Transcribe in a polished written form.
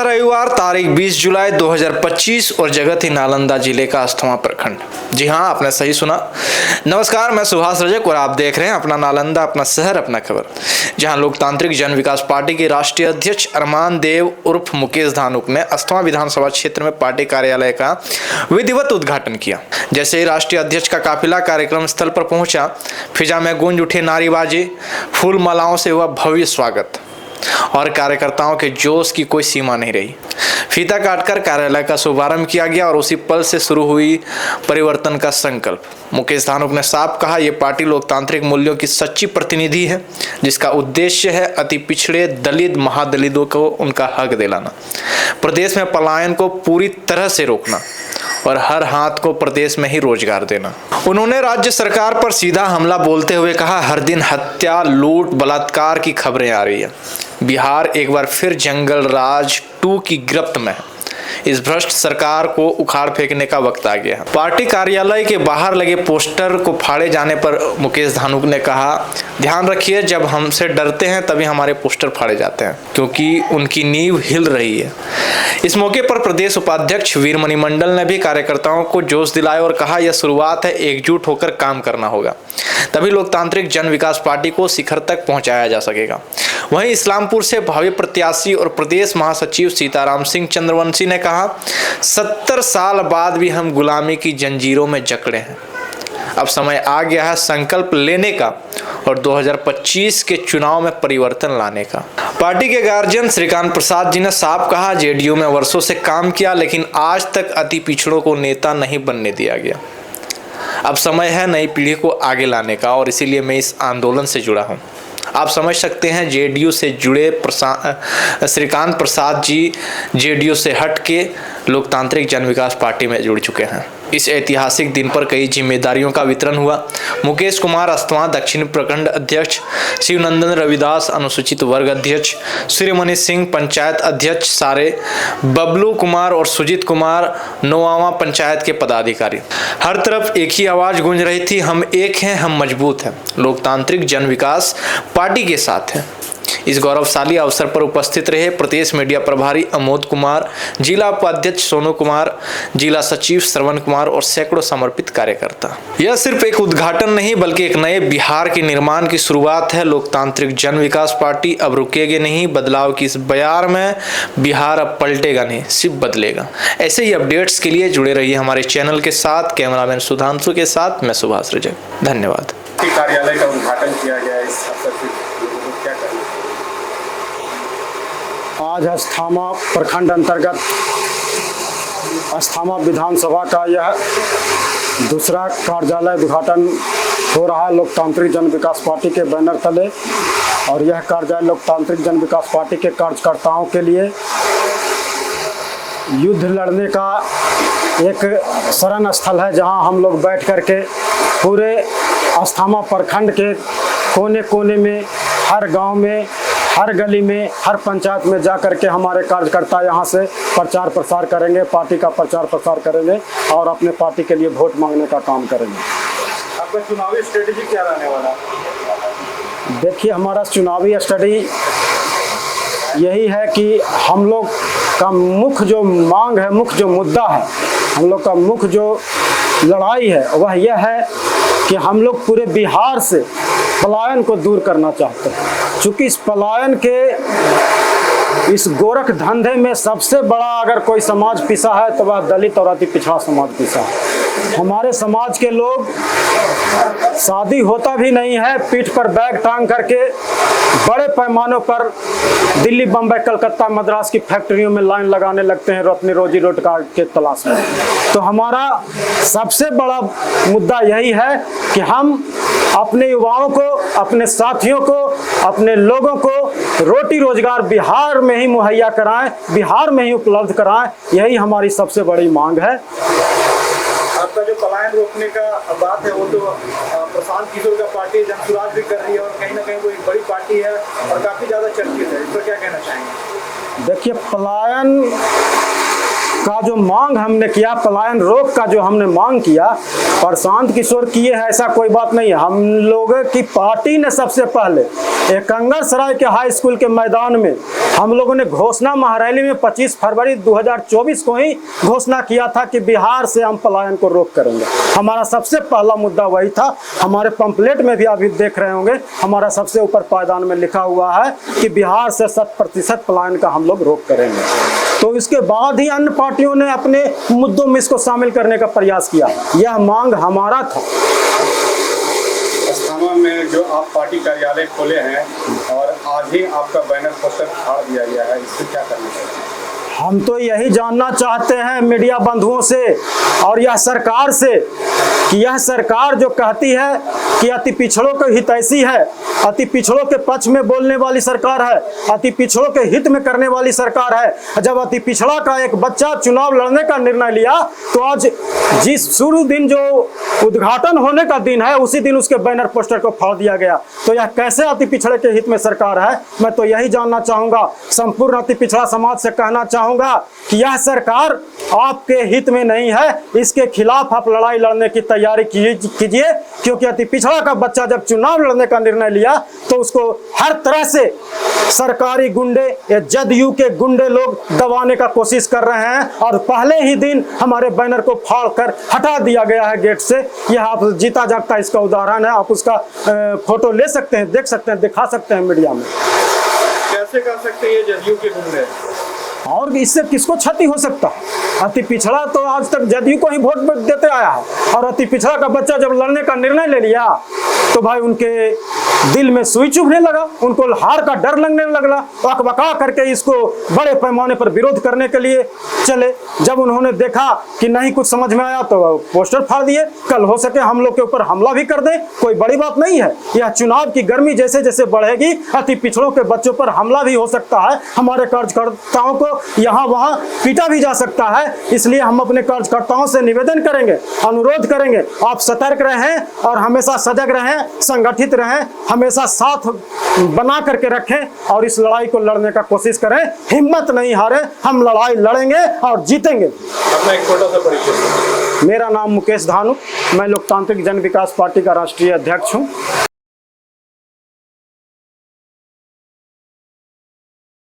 रविवार तारीख 20 जुलाई 2025 और जगह थी नालंदा जिले का अस्थमा प्रखंड। जी हाँ, आपने सही सुना। नमस्कार, मैं सुभाष रजक और आप देख रहे हैं अपना नालंदा, अपना शहर, अपना खबर, जहां लोकतांत्रिक जन विकास पार्टी के राष्ट्रीय अध्यक्ष अरमान देव उर्फ मुकेश धानुक ने अस्थमा विधानसभा क्षेत्र में पार्टी कार्यालय का विधिवत उद्घाटन किया। जैसे ही राष्ट्रीय अध्यक्ष का काफिला कार्यक्रम स्थल पर पहुंचा, फिजा में गूंज उठे नारेबाजी, फूल मालाओं से हुआ भव्य स्वागत और कार्यकर्ताओं के जोश की कोई सीमा नहीं रही। फीता काटकर कार्यालय का शुभारंभ किया गया और उसी पल से शुरू हुई परिवर्तन का संकल्प। मुकेश धानुक ने साफ कहा, ये पार्टी लोकतांत्रिक मूल्यों की सच्ची प्रतिनिधि है, जिसका उद्देश्य है अति पिछड़े दलित महादलितों को उनका हक दिलाना, प्रदेश में पलायन को पूरी तरह से रोकना और हर हाथ को प्रदेश में ही रोजगार देना। उन्होंने राज्य सरकार पर सीधा हमला बोलते हुए कहा, हर दिन हत्या, लूट, बलात्कार की खबरें आ रही है। बिहार एक बार फिर जंगल राज 2 की गिरफ्त में है। इस भ्रष्ट सरकार को उखाड़ फेंकने का वक्त आ गया है। पार्टी कार्यालय के बाहर लगे पोस्टर को फाड़े जाने पर मुकेश धानुक ने कहा, ध्यान रखिए, जब हमसे डरते हैं तभी हमारे पोस्टर फाड़े जाते हैं, क्योंकि उनकी नींव हिल रही है। इस मौके पर प्रदेश उपाध्यक्ष वीरमणि मंडल ने भी कार्यकर्ताओं को जोश दिलाया और कहा, यह शुरुआत है, एकजुट होकर काम करना होगा, तभी लोकतांत्रिक जन विकास पार्टी को शिखर तक पहुंचाया जा सकेगा। वहीं इस्लामपुर से भावी प्रत्याशी और प्रदेश महासचिव सीताराम सिंह चंद्रवंशी ने कहा, 70 साल बाद भी हम गुलामी की जंजीरों में जकड़े हैं। अब समय आ गया है संकल्प लेने का और 2025 के चुनाव में परिवर्तन लाने का। पार्टी के गार्जियन श्रीकांत प्रसाद जी ने साफ कहा, जेडीयू में वर्षों से काम किया, लेकिन आज तक अति पिछड़ों को नेता नहीं बनने दिया गया। अब समय है नई पीढ़ी को आगे लाने का और इसीलिए मैं इस आंदोलन से जुड़ा हूँ। आप समझ सकते हैं, जेडीयू से जुड़े श्रीकांत प्रसाद जी जेडीयू से हट के लोकतांत्रिक जन विकास पार्टी में जुड़ चुके हैं। इस ऐतिहासिक दिन पर कई जिम्मेदारियों का वितरण हुआ। मुकेश कुमार अस्थमा दक्षिण प्रखंड अध्यक्ष, शिवनंदन रविदास अनुसूचित वर्ग अध्यक्ष, सूर्यमणि सिंह पंचायत अध्यक्ष सारे, बबलू कुमार और सुजीत कुमार नोआवा पंचायत के पदाधिकारी। हर तरफ एक ही आवाज गूंज रही थी, हम एक हैं, हम मजबूत हैं, लोकतांत्रिक जन विकास पार्टी के साथ हैं। इस गौरवशाली अवसर पर उपस्थित रहे प्रदेश मीडिया प्रभारी अमोद कुमार, जिला उपाध्यक्ष सोनू कुमार, जिला सचिव श्रवण कुमार और सैकड़ों समर्पित कार्यकर्ता। यह सिर्फ एक उद्घाटन नहीं बल्कि एक नए बिहार के निर्माण की शुरुआत है। लोकतांत्रिक जन विकास पार्टी अब रुकेगी नहीं। बदलाव की इस बयार में बिहार अब पलटेगा नहीं, सिर्फ बदलेगा। ऐसे ही अपडेट्स के लिए जुड़े रहिए हमारे चैनल के साथ। कैमरामैन सुधांशु के साथ मैं सुभाष रजक। धन्यवाद। कार्यालय का उद्घाटन किया गया इस अवसर पर क्या करें? आज अस्थमा प्रखंड अंतर्गत अस्थमा विधानसभा का यह दूसरा कार्यालय उद्घाटन हो रहा है लोकतांत्रिक जन विकास पार्टी के बैनर तले। और यह कार्यालय लोकतांत्रिक जन विकास पार्टी के कार्यकर्ताओं के लिए युद्ध लड़ने का एक शरण स्थल है, जहां हम लोग बैठ करके पूरे अस्थमा प्रखंड के कोने कोने में, हर गांव में, हर गली में, हर पंचायत में जा करके हमारे कार्यकर्ता यहाँ से प्रचार प्रसार करेंगे, पार्टी का प्रचार प्रसार करेंगे और अपने पार्टी के लिए वोट मांगने का काम करेंगे। आपका चुनावी स्ट्रेटेजी क्या रहने वाला है? देखिए, हमारा चुनावी स्ट्रेटेजी यही है कि हम लोग का मुख्य जो मांग है, मुख्य जो मुद्दा है, हम लोग का मुख्य जो लड़ाई है वह यह है कि हम लोग पूरे बिहार से पलायन को दूर करना चाहते हैं। चूँकि इस पलायन के इस गोरख धंधे में सबसे बड़ा अगर कोई समाज पिसा है तो वह दलित और अति पिछड़ा समाज पिसा है। हमारे समाज के लोग शादी होता भी नहीं है, पीठ पर बैग टांग करके बड़े पैमानों पर दिल्ली, बम्बई, कलकत्ता, मद्रास की फैक्ट्रियों में लाइन लगाने लगते हैं अपनी रोजी रोजगार के तलाश में। तो हमारा सबसे बड़ा मुद्दा यही है कि हम अपने युवाओं को, अपने साथियों को, अपने लोगों को रोटी रोजगार बिहार में ही मुहैया कराएं, बिहार में ही उपलब्ध कराएं। यही हमारी सबसे बड़ी मांग है। आपका जो पलायन रोकने का बात है वो तो प्रशांत किशोर का पार्टी जनसुराज भी कर रही है और कहीं ना कहीं वो एक बड़ी पार्टी है और काफी ज्यादा चर्चित है। इस पर क्या कहना चाहेंगे? देखिए, पलायन का जो मांग हमने किया, पलायन रोक का जो हमने मांग किया, प्रशांत किशोर किए है ऐसा कोई बात नहीं है। हम लोगों की पार्टी ने सबसे पहले एक कंगरसराय के हाई स्कूल के मैदान में हम लोगों ने घोषणा महारैली में 25 फरवरी 2024 को ही घोषणा किया था कि बिहार से हम पलायन को रोक करेंगे। हमारा सबसे पहला मुद्दा वही था। हमारे पंपलेट में भी अभी देख रहे होंगे, हमारा सबसे ऊपर पायदान में लिखा हुआ है कि बिहार से 100% पलायन का हम लोग रोक करेंगे। तो इसके बाद ही अन्य पार्टियों ने अपने मुद्दों में इसको शामिल करने का प्रयास किया। यह मांग हमारा था। अस्थाना में जो आप पार्टी कार्यालय खोले हैं और आज ही आपका बैनर पोस्टर फाड़ दिया गया है, इससे क्या करना चाहिए? हम तो यही जानना चाहते हैं मीडिया बंधुओं से और यह सरकार से कि यह सरकार जो कहती है कि अति पिछड़ों के हितैषी है, अति पिछड़ों के पक्ष में बोलने वाली सरकार है, अति पिछड़ों के हित में करने वाली सरकार है। जब अति पिछड़ा का एक बच्चा चुनाव लड़ने का निर्णय लिया तो आज जिस शुरू दिन जो उद्घाटन होने का दिन है उसी दिन उसके बैनर पोस्टर को फाड़ दिया गया। तो यह कैसे अति पिछड़े के हित में सरकार है? मैं तो यही जानना चाहूंगा। संपूर्ण अति पिछड़ा समाज से कहना चाहूंगा कि यह सरकार आपके हित में नहीं है। इसके खिलाफ आप लड़ाई लड़ने की तैयारी कीजिए, क्योंकि अति पिछड़ा का बच्चा जब चुनाव लड़ने का निर्णय लिया तो उसको हर तरह से सरकारी गुंडे या जदयू के गुंडे लोग दबाने का कोशिश कर रहे हैं और पहले ही दिन हमारे बैनर को फाड़ कर हटा दिया गया है गेट से। यह आप जीता जागता इसका उदाहरण है। आप उसका फोटो ले सकते हैं, देख सकते हैं, दिखा सकते हैं मीडिया में। कैसे कर सकते हैं ये जदयू के गुंडे? और इससे किसको क्षति हो सकता है? अति पिछड़ा तो आज तक जदयू को ही वोट देते आया है और अति पिछड़ा का बच्चा जब लड़ने का निर्णय ले लिया तो भाई उनके दिल में सुई चुभने लगा, उनको हार का डर लगने लगला, अकबका करके इसको बड़े पैमाने पर विरोध करने के लिए चले। जब उन्होंने देखा कि नहीं कुछ समझ में आया तो पोस्टर फाड़ दिए। कल हो सके हम लोग के ऊपर हमला भी कर दें, कोई बड़ी बात नहीं है। यह चुनाव की गर्मी जैसे जैसे बढ़ेगी अति पिछड़ों के बच्चों पर हमला भी हो सकता है। हमारे कार्यकर्ताओं को यहाँ वहाँ पीटा भी जा सकता है। इसलिए हम अपने कार्यकर्ताओं से निवेदन करेंगे, अनुरोध करेंगे, आप सतर्क रहें और हमेशा सजग रहें, संगठित रहें, हमेशा साथ बना करके रखें और इस लड़ाई को लड़ने का कोशिश करें। हिम्मत नहीं हारे, हम लड़ाई लड़ेंगे और जीतेंगे। अपना एक छोटा सा परिचय। मेरा नाम मुकेश धानु, मैं लोकतांत्रिक जन विकास पार्टी का राष्ट्रीय अध्यक्ष हूँ।